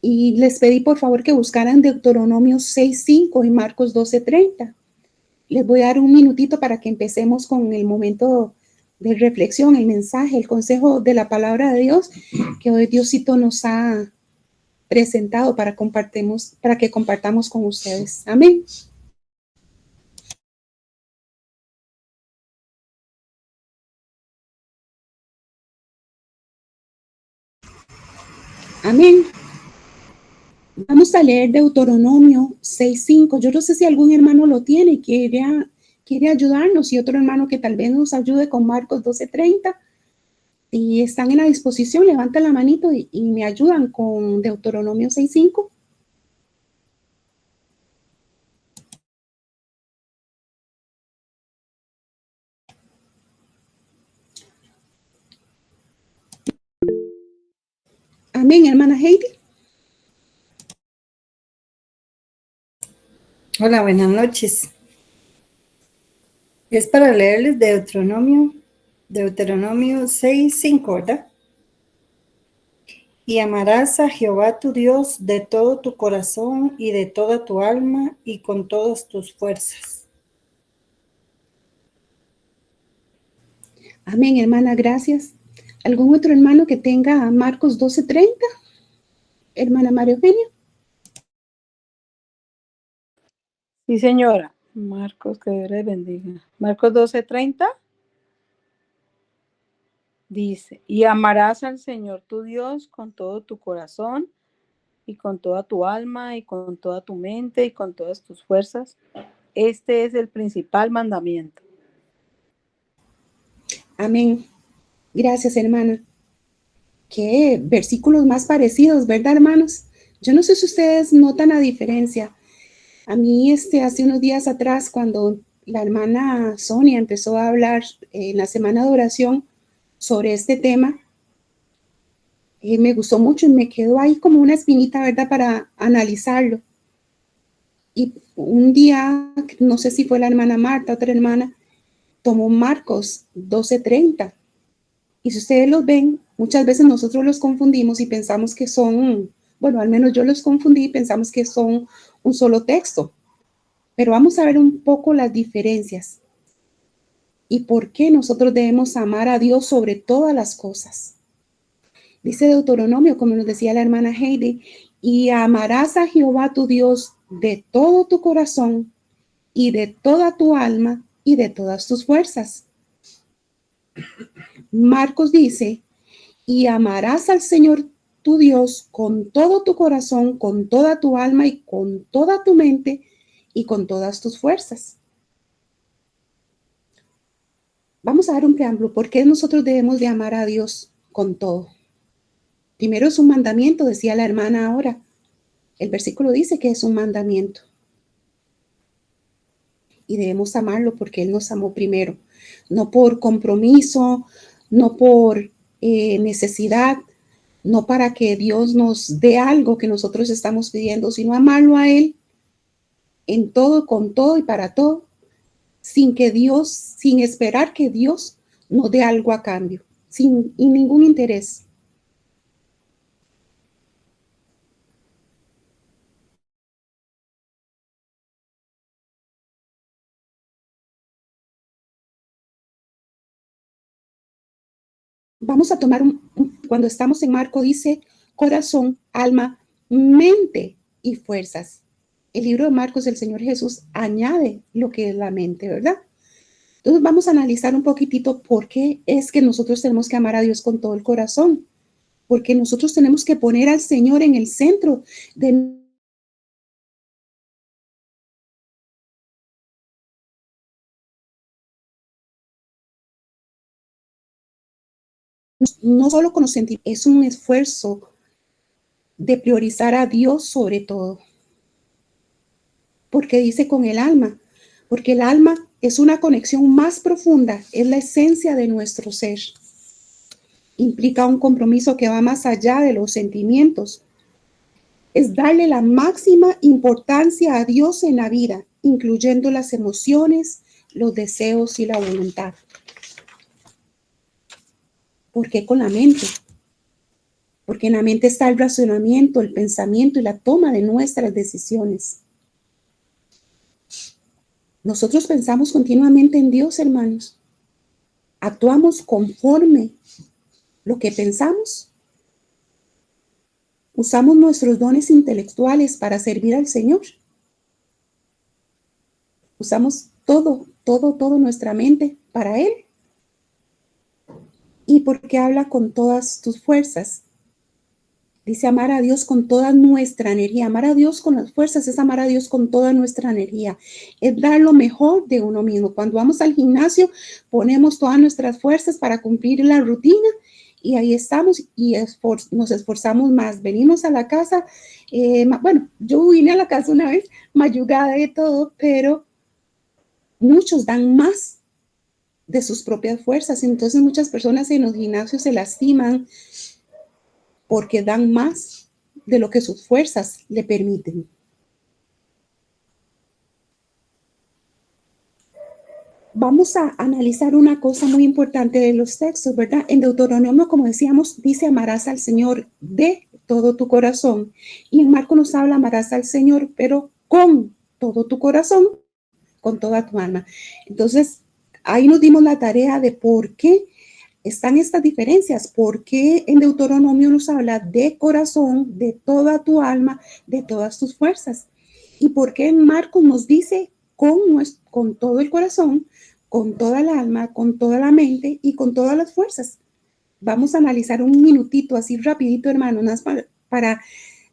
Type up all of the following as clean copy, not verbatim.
Y les pedí por favor que buscaran Deuteronomio 6:5 y Marcos 12:30. Les voy a dar un minutito para que empecemos con el momento de reflexión, el mensaje, el consejo de la palabra de Dios que hoy Diosito nos ha presentado para que compartamos con ustedes. Amén. Amén. Vamos a leer Deuteronomio 6:5. Yo no sé si algún hermano lo tiene y quiere ayudarnos, y otro hermano que tal vez nos ayude con Marcos 12:30. Si están en la disposición, levanten la manito y me ayudan con Deuteronomio 6:5. Amén, hermana Heidi. Hola, buenas noches. Es para leerles Deuteronomio 6:5, ¿verdad? Y amarás a Jehová tu Dios de todo tu corazón y de toda tu alma y con todas tus fuerzas. Amén, hermana, gracias. ¿Algún otro hermano que tenga Marcos 12:30? Hermana María Eugenia. Sí, señora. Marcos, que Dios les bendiga. Marcos 12:30 dice, y amarás al Señor tu Dios con todo tu corazón y con toda tu alma y con toda tu mente y con todas tus fuerzas. Este es el principal mandamiento. Amén. Gracias, hermana. Qué versículos más parecidos, ¿verdad, hermanos? Yo no sé si ustedes notan la diferencia. A mí, hace unos días atrás, cuando la hermana Sonia empezó a hablar en la semana de oración sobre este tema, me gustó mucho y me quedó ahí como una espinita, ¿verdad?, para analizarlo. Y un día, no sé si fue la hermana Marta, otra hermana, tomó Marcos 12:30. Y si ustedes los ven, muchas veces nosotros los confundimos y pensamos que son, bueno, al menos yo los confundí y pensamos que son un solo texto. Pero vamos a ver un poco las diferencias y por qué nosotros debemos amar a Dios sobre todas las cosas. Dice Deuteronomio, como nos decía la hermana Heidi, y amarás a Jehová tu Dios de todo tu corazón y de toda tu alma y de todas tus fuerzas. Marcos dice, y amarás al Señor tu Dios con todo tu corazón, con toda tu alma y con toda tu mente y con todas tus fuerzas. Vamos a dar un preámbulo. ¿Por qué nosotros debemos de amar a Dios con todo? Primero es un mandamiento, decía la hermana ahora. El versículo dice que es un mandamiento. Y debemos amarlo porque Él nos amó primero. No por compromiso, no por necesidad, no para que Dios nos dé algo que nosotros estamos pidiendo, sino amarlo a Él en todo, con todo y para todo, sin esperar que Dios nos dé algo a cambio, sin ningún interés. Vamos a tomar cuando estamos en Marco dice corazón, alma, mente y fuerzas. El libro de Marcos, el Señor Jesús añade lo que es la mente, ¿verdad? Entonces vamos a analizar un poquitito por qué es que nosotros tenemos que amar a Dios con todo el corazón. Porque nosotros tenemos que poner al Señor en el centro de no solo con los sentimientos, es un esfuerzo de priorizar a Dios sobre todo. Porque dice con el alma, porque el alma es una conexión más profunda, es la esencia de nuestro ser. Implica un compromiso que va más allá de los sentimientos. Es darle la máxima importancia a Dios en la vida, incluyendo las emociones, los deseos y la voluntad. ¿Por qué con la mente? porque en la mente está el razonamiento, el pensamiento y la toma de nuestras decisiones. Nosotros pensamos continuamente en Dios, hermanos. Actuamos conforme lo que pensamos. Usamos nuestros dones intelectuales para servir al Señor. Usamos todo nuestra mente para Él. Y porque habla con todas tus fuerzas. Dice amar a Dios con toda nuestra energía. Amar a Dios con las fuerzas es amar a Dios con toda nuestra energía. Es dar lo mejor de uno mismo. Cuando vamos al gimnasio, ponemos todas nuestras fuerzas para cumplir la rutina y ahí estamos y nos esforzamos más. Venimos a la casa, bueno, yo vine a la casa una vez, mayugada de todo, pero muchos dan más de sus propias fuerzas. Entonces muchas personas en los gimnasios se lastiman porque dan más de lo que sus fuerzas le permiten. Vamos a analizar una cosa muy importante de los textos, ¿verdad? En Deuteronomio, como decíamos, dice amarás al Señor de todo tu corazón. Y en Marcos nos habla amarás al Señor, pero con todo tu corazón, con toda tu alma. Entonces, ahí nos dimos la tarea de por qué están estas diferencias, por qué en Deuteronomio nos habla de corazón, de toda tu alma, de todas tus fuerzas. Y por qué en Marcos nos dice con todo el corazón, con toda el alma, con toda la mente y con todas las fuerzas. Vamos a analizar un minutito así rapidito, hermanos, para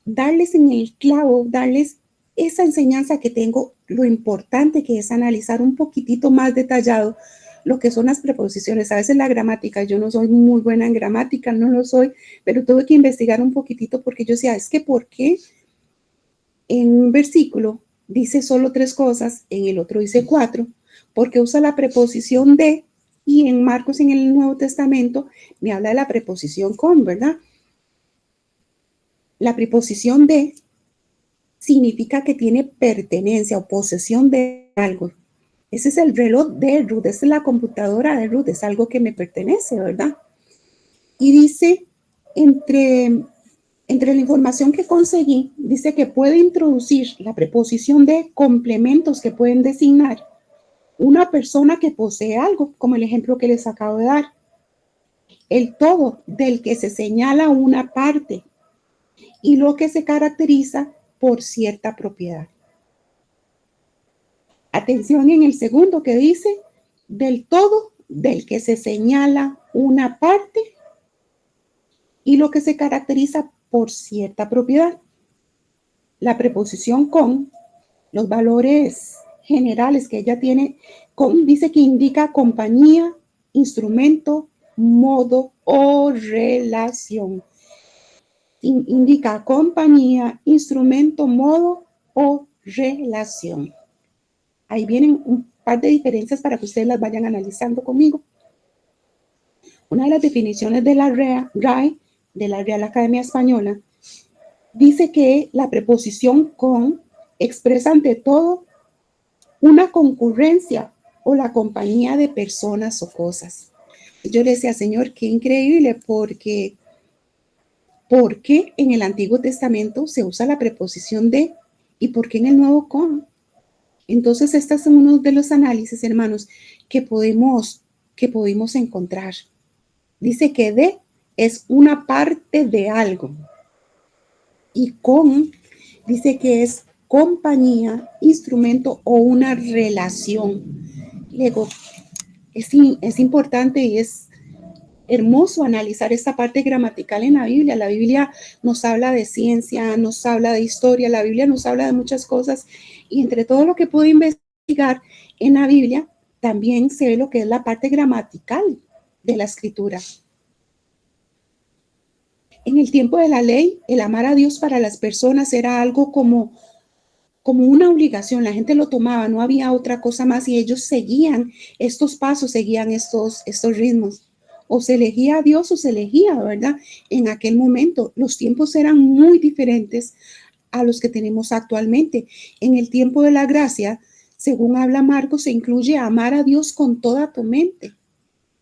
darles en el clavo, darles esa enseñanza que tengo, lo importante que es analizar un poquitito más detallado lo que son las preposiciones. A veces la gramática, yo no soy muy buena en gramática, no lo soy, pero tuve que investigar un poquitito porque yo decía, es que ¿por qué en un versículo dice solo 3 cosas, en el otro dice 4? Porque usa la preposición de, y en Marcos, en el Nuevo Testamento, me habla de la preposición con, ¿verdad? La preposición de significa que tiene pertenencia o posesión de algo. Ese es el reloj de Ruth, esa es la computadora de Ruth, es algo que me pertenece, ¿verdad? Y dice, entre la información que conseguí, dice que puede introducir la preposición de complementos que pueden designar una persona que posee algo, como el ejemplo que les acabo de dar. El todo del que se señala una parte y lo que se caracteriza por cierta propiedad. Atención en el segundo que dice, del todo del que se señala una parte y lo que se caracteriza por cierta propiedad. La preposición con, los valores generales que ella tiene, con, dice que indica compañía, instrumento, modo o relación. Indica compañía, instrumento, modo o relación. Ahí vienen un par de diferencias para que ustedes las vayan analizando conmigo. Una de las definiciones de la RAE, de la Real Academia Española, dice que la preposición con expresa ante todo una concurrencia o la compañía de personas o cosas. Yo le decía, Señor, qué increíble, porque en el Antiguo Testamento se usa la preposición de y por qué en el Nuevo con. Entonces, estos son uno de los análisis, hermanos, que pudimos encontrar. Dice que de es una parte de algo. Y con dice que es compañía, instrumento o una relación. Luego, es importante y es hermoso analizar esta parte gramatical en la Biblia. La Biblia nos habla de ciencia, nos habla de historia, la Biblia nos habla de muchas cosas y entre todo lo que puedo investigar en la Biblia, también se ve lo que es la parte gramatical de la escritura. En el tiempo de la ley, el amar a Dios para las personas era algo como una obligación, la gente lo tomaba, no había otra cosa más y ellos seguían estos pasos, seguían estos ritmos. O se elegía a Dios o se elegía, ¿verdad? En aquel momento los tiempos eran muy diferentes a los que tenemos actualmente. En el tiempo de la gracia, según habla Marcos, se incluye amar a Dios con toda tu mente.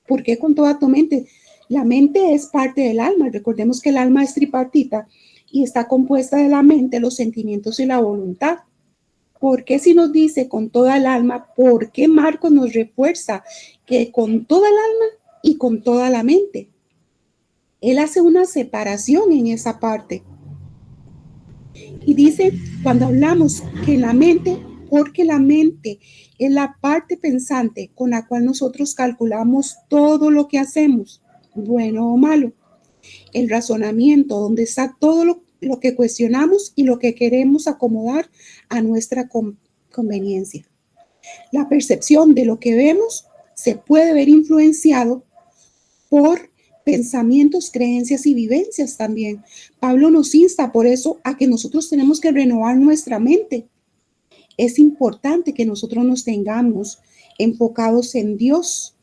¿Por qué con toda tu mente? La mente es parte del alma. Recordemos que el alma es tripartita y está compuesta de la mente, los sentimientos y la voluntad. ¿Por qué si nos dice con toda el alma? ¿Por qué Marcos nos refuerza que con toda el alma y con toda la mente? Él hace una separación en esa parte. Y dice, cuando hablamos que la mente, porque la mente es la parte pensante con la cual nosotros calculamos todo lo que hacemos, bueno o malo. El razonamiento, donde está todo lo que cuestionamos y lo que queremos acomodar a nuestra conveniencia. La percepción de lo que vemos se puede ver influenciado por pensamientos, creencias y vivencias también. Pablo nos insta por eso a que nosotros tenemos que renovar nuestra mente. Es importante que nosotros nos tengamos enfocados en Dios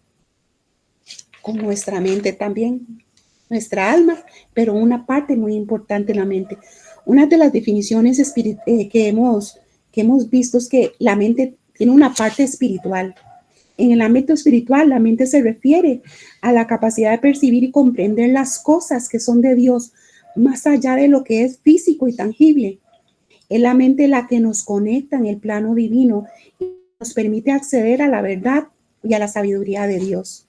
con nuestra mente también, nuestra alma, pero una parte muy importante en la mente. Una de las definiciones que hemos visto es que la mente tiene una parte espiritual. En el ámbito espiritual, la mente se refiere a la capacidad de percibir y comprender las cosas que son de Dios, más allá de lo que es físico y tangible. Es la mente la que nos conecta en el plano divino y nos permite acceder a la verdad y a la sabiduría de Dios.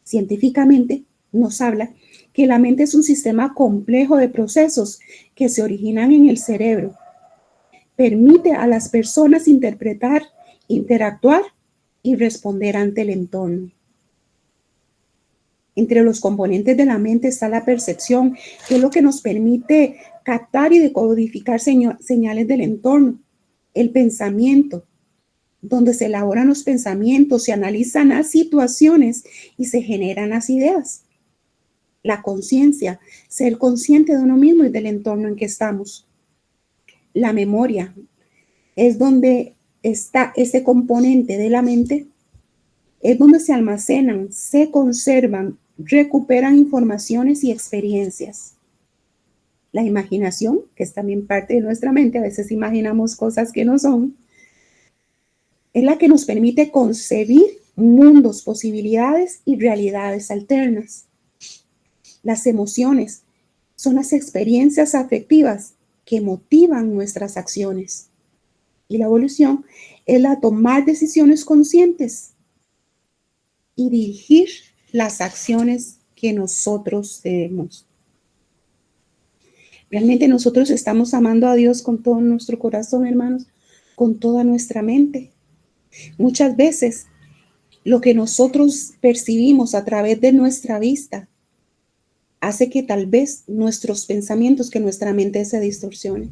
Científicamente nos habla que la mente es un sistema complejo de procesos que se originan en el cerebro. Permite a las personas interpretar, interactuar y responder ante el entorno. Entre los componentes de la mente está la percepción, que es lo que nos permite captar y decodificar señales del entorno. El pensamiento, donde se elaboran los pensamientos, se analizan las situaciones y se generan las ideas. La conciencia, ser consciente de uno mismo y del entorno en que estamos. La memoria es donde está ese componente de la mente, es donde se almacenan, se conservan, recuperan informaciones y experiencias. La imaginación, que es también parte de nuestra mente, a veces imaginamos cosas que no son, es la que nos permite concebir mundos, posibilidades y realidades alternas. Las emociones son las experiencias afectivas que motivan nuestras acciones. Y la evolución es la tomar decisiones conscientes y dirigir las acciones que nosotros debemos. Realmente nosotros estamos amando a Dios con todo nuestro corazón, hermanos, con toda nuestra mente. Muchas veces lo que nosotros percibimos a través de nuestra vista hace que tal vez nuestros pensamientos, que nuestra mente se distorsione.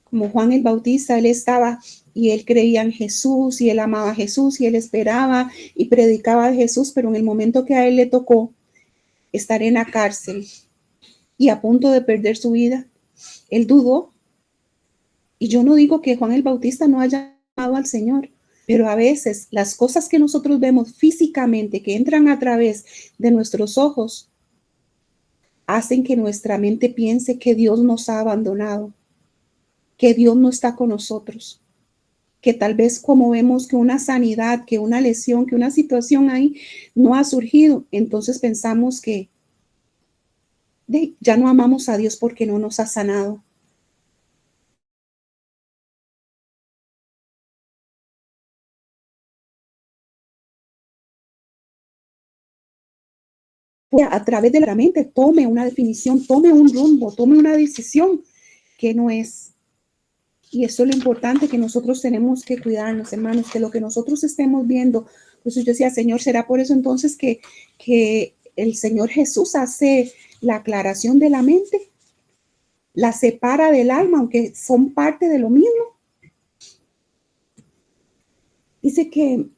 Como Juan el Bautista, él estaba y él creía en Jesús y él amaba a Jesús y él esperaba y predicaba de Jesús, pero en el momento que a él le tocó estar en la cárcel y a punto de perder su vida, él dudó. Y yo no digo que Juan el Bautista no haya amado al Señor, pero a veces las cosas que nosotros vemos físicamente, que entran a través de nuestros ojos, hacen que nuestra mente piense que Dios nos ha abandonado, que Dios no está con nosotros, que tal vez como vemos que una sanidad, que una lesión, que una situación ahí no ha surgido, entonces pensamos que ya no amamos a Dios porque no nos ha sanado. A través de la mente tome una definición, tome un rumbo, tome una decisión que no es. Y eso es lo importante, que nosotros tenemos que cuidarnos, hermanos, que lo que nosotros estemos viendo. Pues yo decía, Señor, ¿será por eso entonces que el Señor Jesús hace la aclaración de la mente? La separa del alma, aunque son parte de lo mismo. Dice que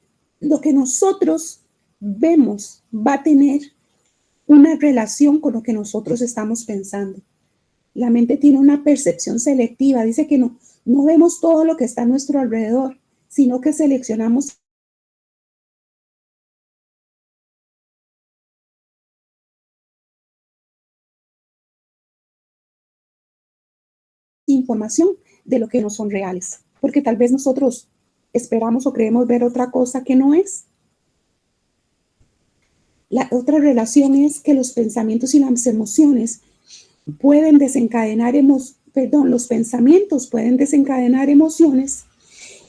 lo que nosotros vemos va a tener una relación con lo que nosotros estamos pensando. La mente tiene una percepción selectiva. Dice que no vemos todo lo que está a nuestro alrededor, sino que seleccionamos información de lo que no son reales, porque tal vez nosotros esperamos o creemos ver otra cosa que no es. La otra relación es que los pensamientos y las emociones pueden desencadenar los pensamientos pueden desencadenar emociones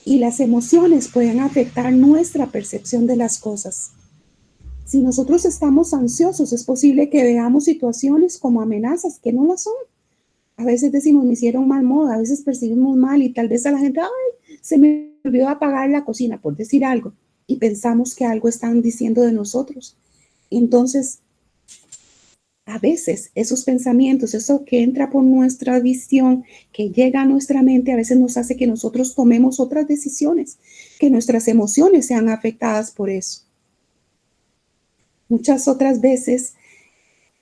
y las emociones pueden afectar nuestra percepción de las cosas. Si nosotros estamos ansiosos, es posible que veamos situaciones como amenazas que no las son. A veces decimos, me hicieron mal modo, a veces percibimos mal y tal vez a la gente, ay, se me olvidó apagar la cocina, por decir algo, y pensamos que algo están diciendo de nosotros. Entonces, a veces esos pensamientos, eso que entra por nuestra visión, que llega a nuestra mente, a veces nos hace que nosotros tomemos otras decisiones, que nuestras emociones sean afectadas por eso. Muchas otras veces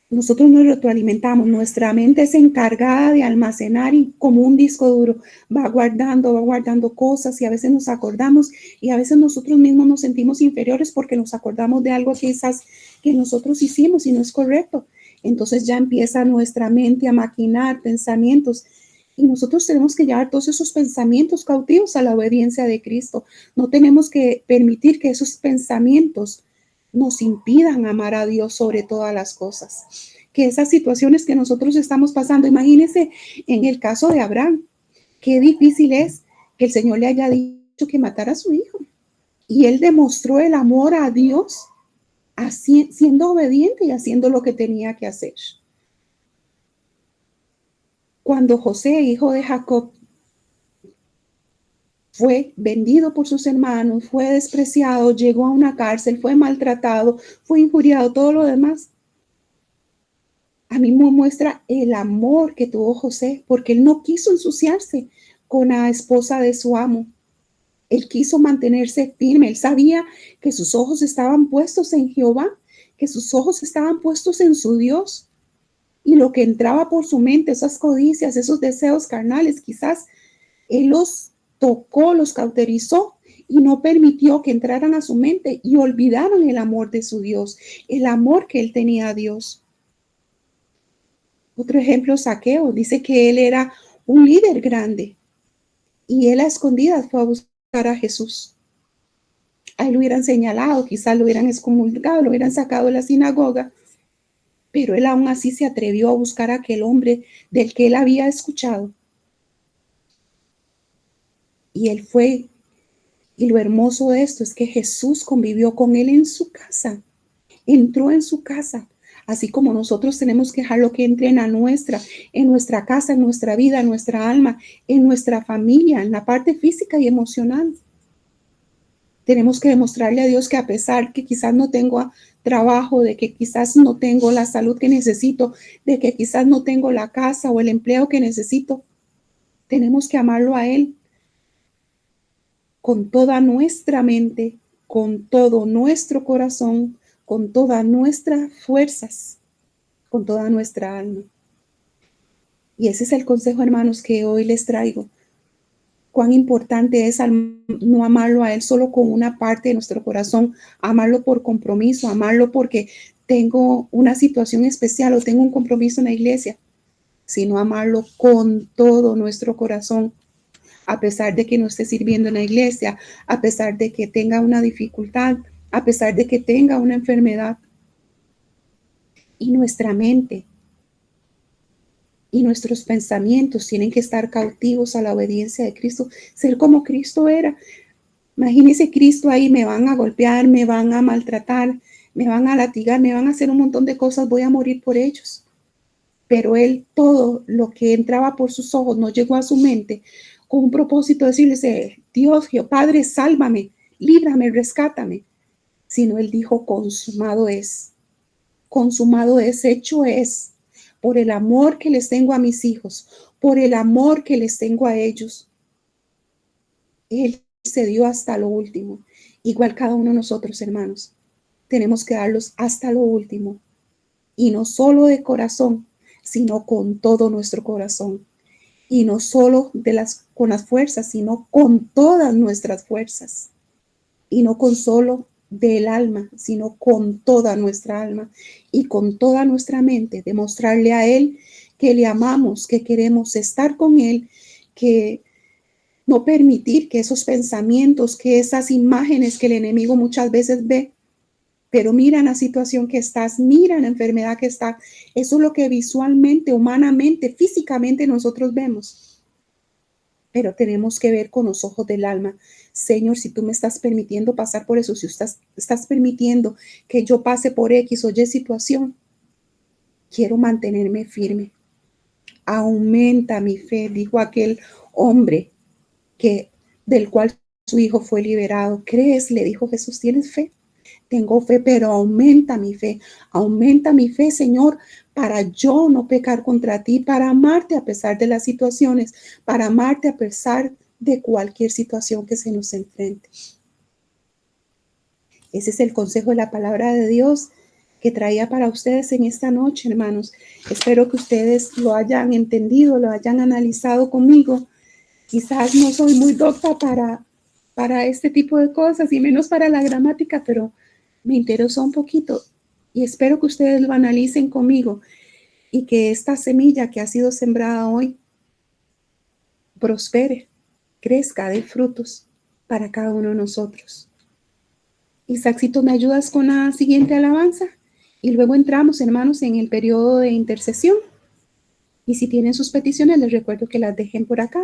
nosotros nos retroalimentamos, nuestra mente es encargada de almacenar y como un disco duro va guardando cosas y a veces nos acordamos y a veces nosotros mismos nos sentimos inferiores porque nos acordamos de algo quizás que nosotros hicimos y no es correcto. Entonces ya empieza nuestra mente a maquinar pensamientos y nosotros tenemos que llevar todos esos pensamientos cautivos a la obediencia de Cristo. No tenemos que permitir que esos pensamientos nos impidan amar a Dios sobre todas las cosas. Que esas situaciones que nosotros estamos pasando, imagínense en el caso de Abraham, qué difícil es que el Señor le haya dicho que matara a su hijo. Y él demostró el amor a Dios siendo obediente y haciendo lo que tenía que hacer. Cuando José, hijo de Jacob, fue vendido por sus hermanos, fue despreciado, llegó a una cárcel, fue maltratado, fue injuriado, todo lo demás. A mí me muestra el amor que tuvo José, porque él no quiso ensuciarse con la esposa de su amo. Él quiso mantenerse firme. Él sabía que sus ojos estaban puestos en Jehová, que sus ojos estaban puestos en su Dios. Y lo que entraba por su mente, esas codicias, esos deseos carnales, quizás él los tocó, los cauterizó y no permitió que entraran a su mente y olvidaran el amor de su Dios, el amor que él tenía a Dios. Otro ejemplo, Zaqueo, dice que él era un líder grande y él a escondidas fue a buscar a Jesús. A él lo hubieran señalado, quizás lo hubieran excomulgado, lo hubieran sacado de la sinagoga, pero él aún así se atrevió a buscar a aquel hombre del que él había escuchado. Y él fue, y lo hermoso de esto es que Jesús convivió con él en su casa, entró en su casa, así como nosotros tenemos que dejarlo que entre en nuestra casa, en nuestra vida, en nuestra alma, en nuestra familia, en la parte física y emocional. Tenemos que demostrarle a Dios que a pesar que quizás no tengo trabajo, de que quizás no tengo la salud que necesito, de que quizás no tengo la casa o el empleo que necesito, tenemos que amarlo a Él con toda nuestra mente, con todo nuestro corazón, con todas nuestras fuerzas, con toda nuestra alma. Y ese es el consejo, hermanos, que hoy les traigo. Cuán importante es no amarlo a Él solo con una parte de nuestro corazón, amarlo por compromiso, amarlo porque tengo una situación especial o tengo un compromiso en la iglesia, sino amarlo con todo nuestro corazón, a pesar de que no esté sirviendo en la iglesia, a pesar de que tenga una dificultad, a pesar de que tenga una enfermedad. Y nuestra mente y nuestros pensamientos tienen que estar cautivos a la obediencia de Cristo, ser como Cristo era. Imagínense Cristo ahí, me van a golpear, me van a maltratar, me van a latigar, me van a hacer un montón de cosas, voy a morir por ellos. Pero él, todo lo que entraba por sus ojos no llegó a su mente con un propósito de decirle, Dios, Jehová, Padre, sálvame, líbrame, rescátame. Sino él dijo, consumado es, hecho es. Por el amor que les tengo a mis hijos, por el amor que les tengo a ellos. Él se dio hasta lo último. Igual cada uno de nosotros, hermanos, tenemos que darlos hasta lo último. Y no solo de corazón, sino con todo nuestro corazón. Y no solo con las fuerzas, sino con todas nuestras fuerzas. Y no con solo del alma, sino con toda nuestra alma y con toda nuestra mente, demostrarle a Él que le amamos, que queremos estar con Él, que no permitir que esos pensamientos, que esas imágenes que el enemigo muchas veces ve, pero miran la situación que estás, miran la enfermedad que está. Eso es lo que visualmente, humanamente, físicamente nosotros vemos. Pero tenemos que ver con los ojos del alma. Señor, si tú me estás permitiendo pasar por eso, si estás permitiendo que yo pase por X o Y situación, quiero mantenerme firme. Aumenta mi fe, dijo aquel hombre del cual su hijo fue liberado. ¿Crees? Le dijo Jesús, ¿tienes fe? Tengo fe, pero aumenta mi fe, Señor, para yo no pecar contra ti, para amarte a pesar de las situaciones, para amarte a pesar de cualquier situación que se nos enfrente. Ese es el consejo de la palabra de Dios que traía para ustedes en esta noche, hermanos. Espero que ustedes lo hayan entendido, lo hayan analizado conmigo. Quizás no soy muy docta para este tipo de cosas y menos para la gramática, pero me interesó un poquito y espero que ustedes lo analicen conmigo y que esta semilla que ha sido sembrada hoy prospere, crezca, dé frutos para cada uno de nosotros. Isaacito, ¿me ayudas con la siguiente alabanza? Y luego entramos, hermanos, en el periodo de intercesión. Y si tienen sus peticiones, les recuerdo que las dejen por acá.